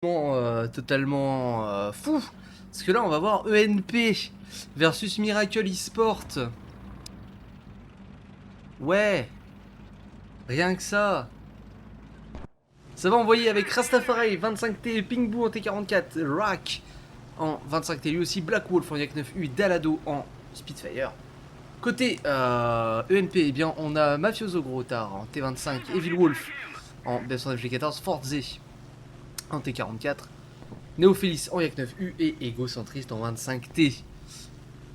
Totalement fou. Parce que là, on va voir ENP versus Miracle Esport. Ouais, rien que ça. Ça va envoyer avec Rastafari 25T, Pingboo en T44, Rack en 25T, lui aussi Black Wolf en Yak 9U, Dalado en Spitfire. Côté ENP, eh bien, on a Mafioso Gros Tard en T25, Evil Wolf en BF1FG14, Forze en T44, Néophélis en Yak 9U et Égocentriste en 25T.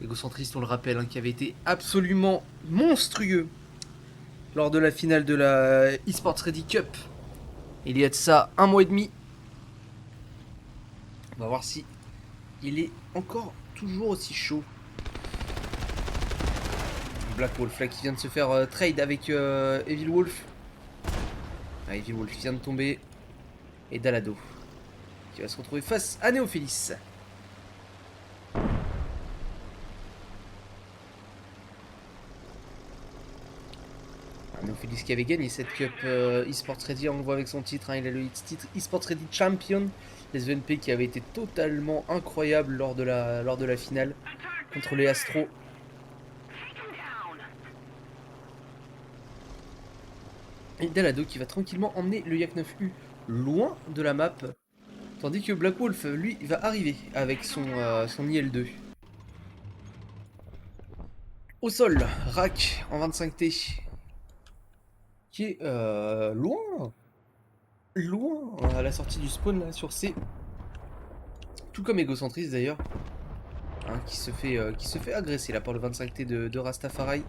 Égocentriste, on le rappelle, hein, qui avait été absolument monstrueux lors de la finale de la eSports Ready Cup. Il y a de ça un mois et demi. On va voir si il est encore toujours aussi chaud. Black Wolf là qui vient de se faire trade avec Evil Wolf. Ah, Evil Wolf vient de tomber. Et Dalado qui va se retrouver face à Néophélis. Néophélis qui avait gagné cette Cup eSports Ready, on le voit avec son titre, hein, il a le titre eSports Ready Champion. Les ENP qui avaient été totalement incroyables lors de la finale contre les Astros. Et Dalado qui va tranquillement emmener le Yak 9U loin de la map. Tandis que Black Wolf, lui, va arriver avec son IL2. Au sol, Rack en 25T. Qui est loin à la sortie du spawn là sur C. Tout comme Égocentriste d'ailleurs. Hein, qui se fait agresser là par le 25T de Rastafari.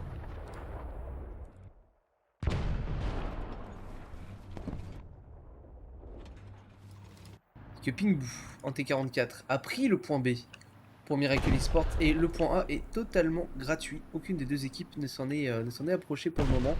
Que Pingboo en T44 a pris le point B pour Miracle Esport et le point A est totalement gratuit. Aucune des deux équipes ne s'en est approchée pour le moment.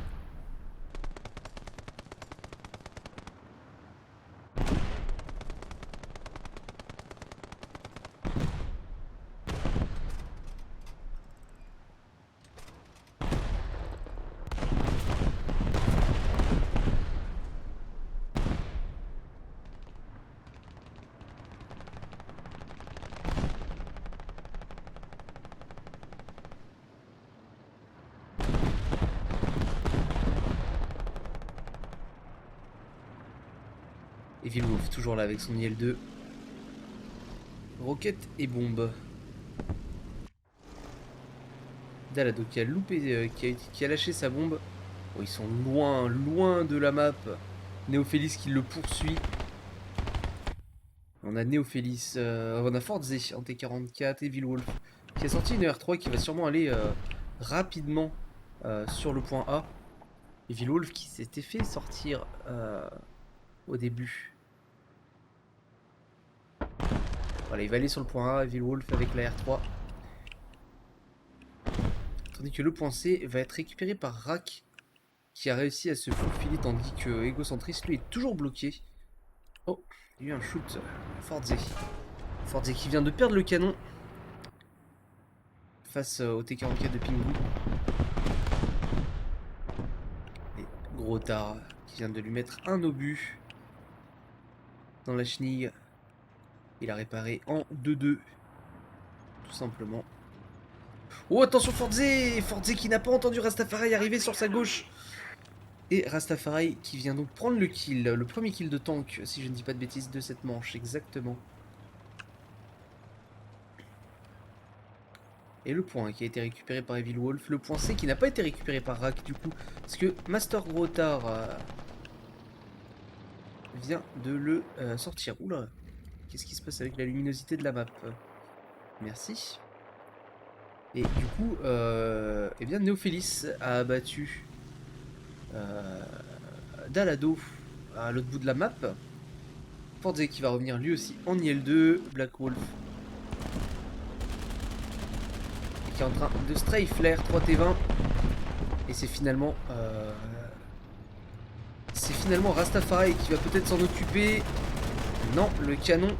Evil Wolf toujours là avec son IL2. Roquette et bombe. Dalado qui a loupé, qui a lâché sa bombe. Oh, ils sont loin de la map. Néophélis qui le poursuit. On a Néophélis, on a Forze en T44, Evil Wolf qui a sorti une R3 qui va sûrement aller rapidement sur le point A. Evil Wolf qui s'était fait sortir au début. Voilà, il va aller sur le point A, Evil Wolf avec la R3. Tandis que le point C va être récupéré par Rack qui a réussi à se faufiler tandis que Égocentriste lui est toujours bloqué. Oh, il y a eu un shoot. Forze. Forze qui vient de perdre le canon face au T44 de Pingboo. Et Gros Tard qui vient de lui mettre un obus dans la chenille. Il a réparé en 2-2. Tout simplement. Oh, attention Forze! Forze qui n'a pas entendu Rastafari arriver sur sa gauche. Et Rastafari qui vient donc prendre le kill. Le premier kill de tank, si je ne dis pas de bêtises, de cette manche. Exactement. Et le point qui a été récupéré par Evil Wolf. Le point C qui n'a pas été récupéré par Rack du coup. Parce que Master Grotard vient de le sortir. Oula. Qu'est-ce qui se passe avec la luminosité de la map? Merci. Et du coup, eh bien Néophélis a abattu Dalado à l'autre bout de la map. Forze qui va revenir lui aussi en IL2. Black Wolf qui est en train de stray flare 3T20. Et c'est finalement Rastafari qui va peut-être s'en occuper. Non, le canon.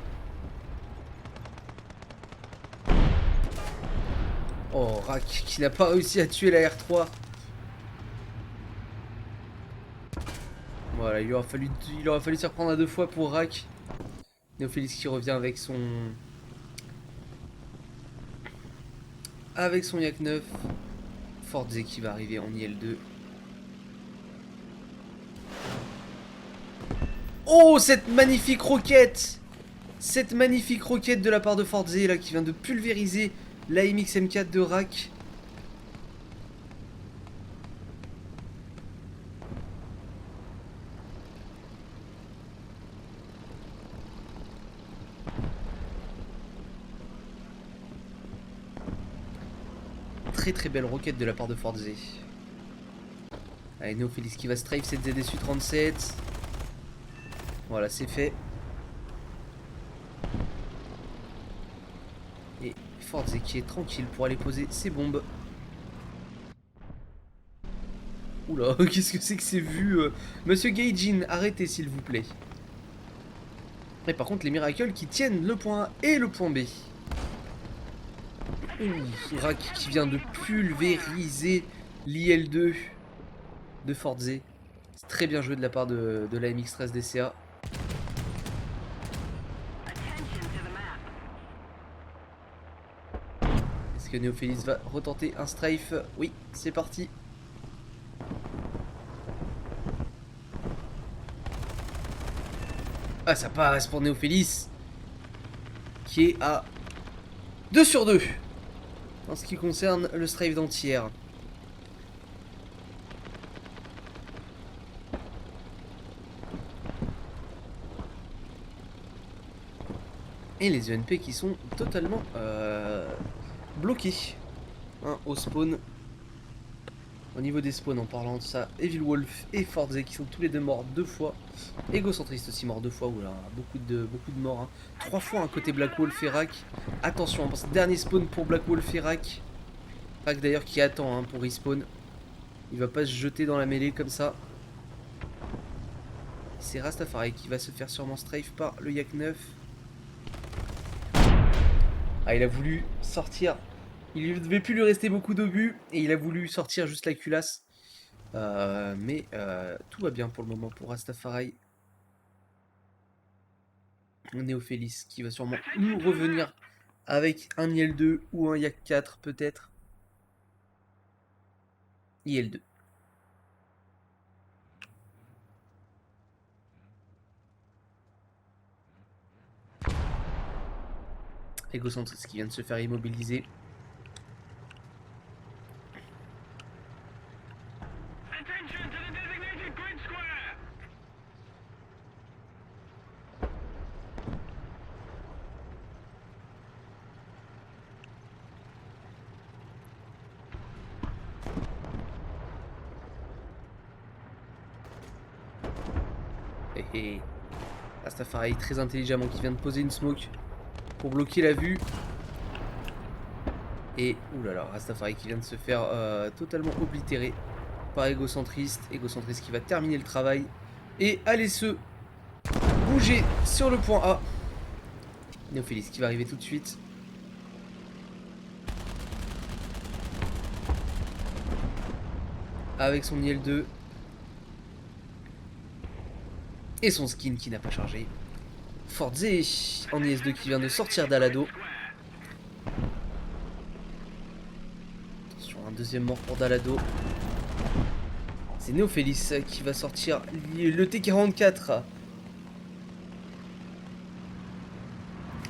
Oh, Rack qui n'a pas réussi à tuer la R3. Voilà, il aura fallu s'y reprendre à deux fois pour Rack. Néophélis qui revient avec son... Avec son Yak 9. Forze qui va arriver en IL2. Oh, cette magnifique roquette! Cette magnifique roquette de la part de Forze là qui vient de pulvériser la MX M4 de Rack. Très belle roquette de la part de Forze. Allez, Néophélis qui va strafe cette ZSU 37. Voilà, c'est fait. Et Forze qui est tranquille pour aller poser ses bombes. Oula, qu'est-ce que c'est que ces vues Monsieur Gaijin, arrêtez s'il vous plaît. Et par contre, les Miracles qui tiennent le point A et le point B. Ouh, Rack qui vient de pulvériser l'IL2 de Forze. C'est très bien joué de la part de la MX-13 DCA. Est-ce que Néophélis va retenter un strafe? Oui, c'est parti. Ah, ça passe pour Néophélis, qui est à 2 sur 2 en ce qui concerne le strafe d'entière. Et les ENP qui sont totalement bloqués hein, au spawn. Au niveau des spawns, en parlant de ça, Evil Wolf et Forze qui sont tous les deux morts 2 fois. Égocentriste aussi mort 2 fois, oula, beaucoup de morts. Hein. 3 fois un côté Black Wolf et Rack. Attention, hein, dernier spawn pour Black Wolf et Rack. Rack d'ailleurs qui attend hein, pour respawn. Il va pas se jeter dans la mêlée comme ça. C'est Rastafari qui va se faire sûrement strafe par le Yak 9. Ah, il a voulu sortir. Il ne devait plus lui rester beaucoup d'obus et il a voulu sortir juste la culasse. Mais tout va bien pour le moment pour Rastafari. Néophélis qui va sûrement nous revenir avec un IL2 ou un Yak 4 peut-être. IL2. Égocentriste qui vient de se faire immobiliser. Et Rastafari très intelligemment qui vient de poser une smoke pour bloquer la vue. Et oulala, Rastafari qui vient de se faire totalement oblitérer par Égocentriste. Égocentriste qui va terminer le travail et aller se bouger sur le point A. Néophélis qui va arriver tout de suite. Avec son IL2. Et son skin qui n'a pas chargé. Forze en IS2 qui vient de sortir d'Alado. Attention, un deuxième mort pour Dalado. C'est Néophélis qui va sortir le T44.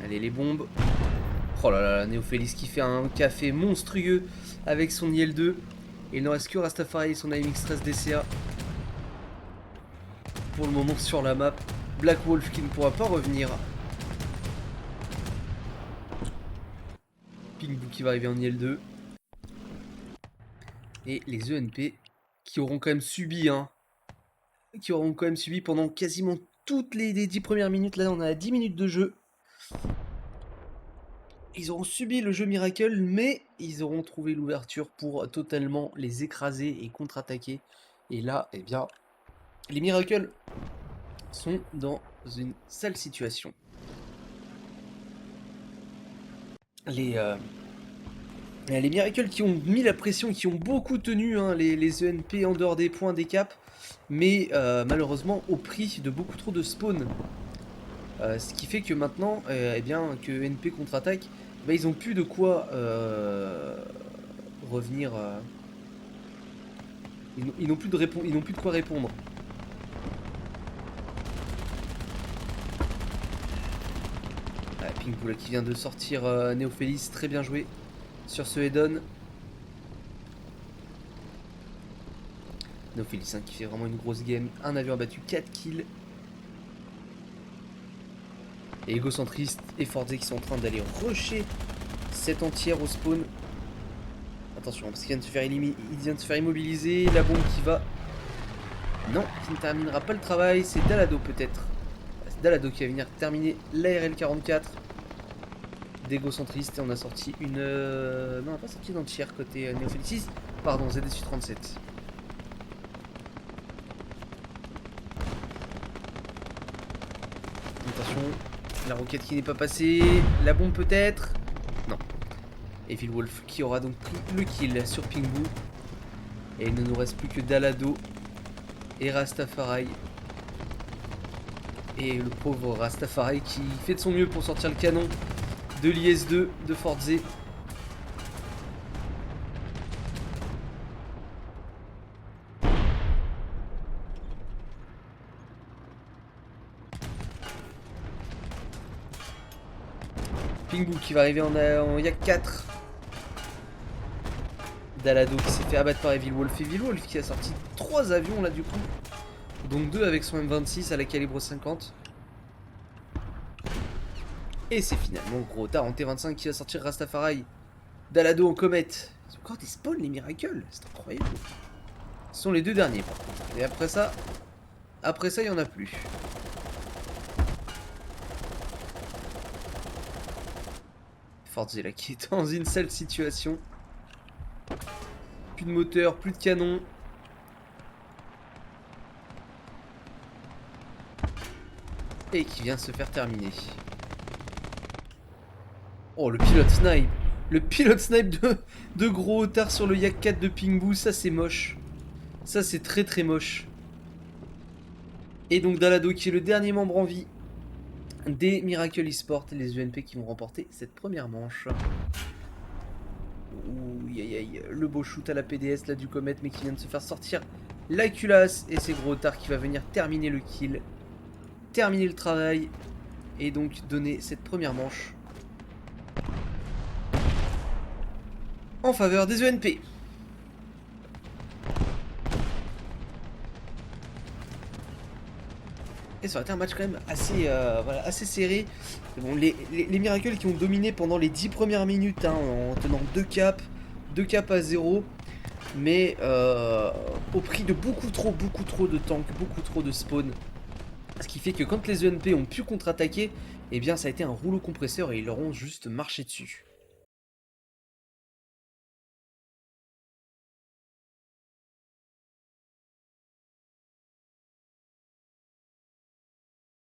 Allez, les bombes. Oh là là, Néophélis qui fait un café monstrueux avec son IL2. Et il ne reste que Rastafari et son AMX-13 DCA. Pour le moment sur la map. Black Wolf qui ne pourra pas revenir. Pingbu qui va arriver en IL2. Et les ENP qui auront quand même subi, hein. Qui auront quand même subi pendant quasiment toutes les 10 premières minutes. Là, on a 10 minutes de jeu. Ils auront subi le jeu Miracle, mais ils auront trouvé l'ouverture pour totalement les écraser et contre-attaquer. Et là, eh bien, les Miracles sont dans une sale situation. Les Miracles qui ont mis la pression, qui ont beaucoup tenu hein, les ENP en dehors des points des caps, mais malheureusement au prix de beaucoup trop de spawn. Ce qui fait que maintenant, eh bien, que NP contre-attaque, bah, ils ont plus de quoi revenir. Ils n'ont plus de ils n'ont plus de quoi répondre. Ah, Pingbu là qui vient de sortir Néophélis, très bien joué sur ce Hedon. Néophélis hein, qui fait vraiment une grosse game. Un avion abattu, 4 kills. Et Égocentriste et Forze qui sont en train d'aller rusher cette entière au spawn. Attention, parce qu'il vient de se faire il vient de se faire immobiliser. La bombe qui va... Non, qui ne terminera pas le travail. C'est Dalado peut-être. C'est Dalado qui va venir terminer l'ARL 44 d'Égocentriste. Et on a sorti une... Non, on n'a pas sorti une entière côté Néophélis. Pardon, ZSU 37. Attention, la roquette qui n'est pas passée. La bombe peut-être. Non. Evil Wolf qui aura donc pris le kill sur Pingbu. Et il ne nous reste plus que Dalado et Rastafari. Et le pauvre Rastafari qui fait de son mieux pour sortir le canon de l'IS-2 de Forze. Pingbu qui va arriver en Yak 4. Dalado qui s'est fait abattre par Evil Wolf. Evil Wolf qui a sorti 3 avions là du coup. Donc 2 avec son M26 à la calibre 50. Et c'est finalement gros tard en T25 qui va sortir Rastafari. Dalado en comète. Ils ont encore des spawns les miracles. C'est incroyable. Ce sont les 2 derniers par contre. Et après ça il n'y en a plus. Forze là qui est dans une sale situation. Plus de moteur, plus de canon. Et qui vient de se faire terminer. Oh le pilote snipe. Le pilote snipe de gros Otard sur le Yak 4 de Pingbu, ça c'est moche. Ça c'est très très moche. Et donc Dalado qui est le dernier membre en vie des Miracle Esports, les UNP qui vont remporter cette première manche. Ouh, aïe aïe, le beau shoot à la PDS là du comète, mais qui vient de se faire sortir la culasse. Et c'est Gros Otard qui va venir terminer le kill, terminer le travail, et donc donner cette première manche en faveur des UNP. Et ça aurait été un match quand même assez, voilà, assez serré. Bon, les Miracles qui ont dominé pendant les 10 premières minutes hein, en tenant 2 caps à 0. Mais au prix de beaucoup trop de tanks, beaucoup trop de spawn. Ce qui fait que quand les ENP ont pu contre-attaquer, eh bien ça a été un rouleau compresseur et ils leur ont juste marché dessus.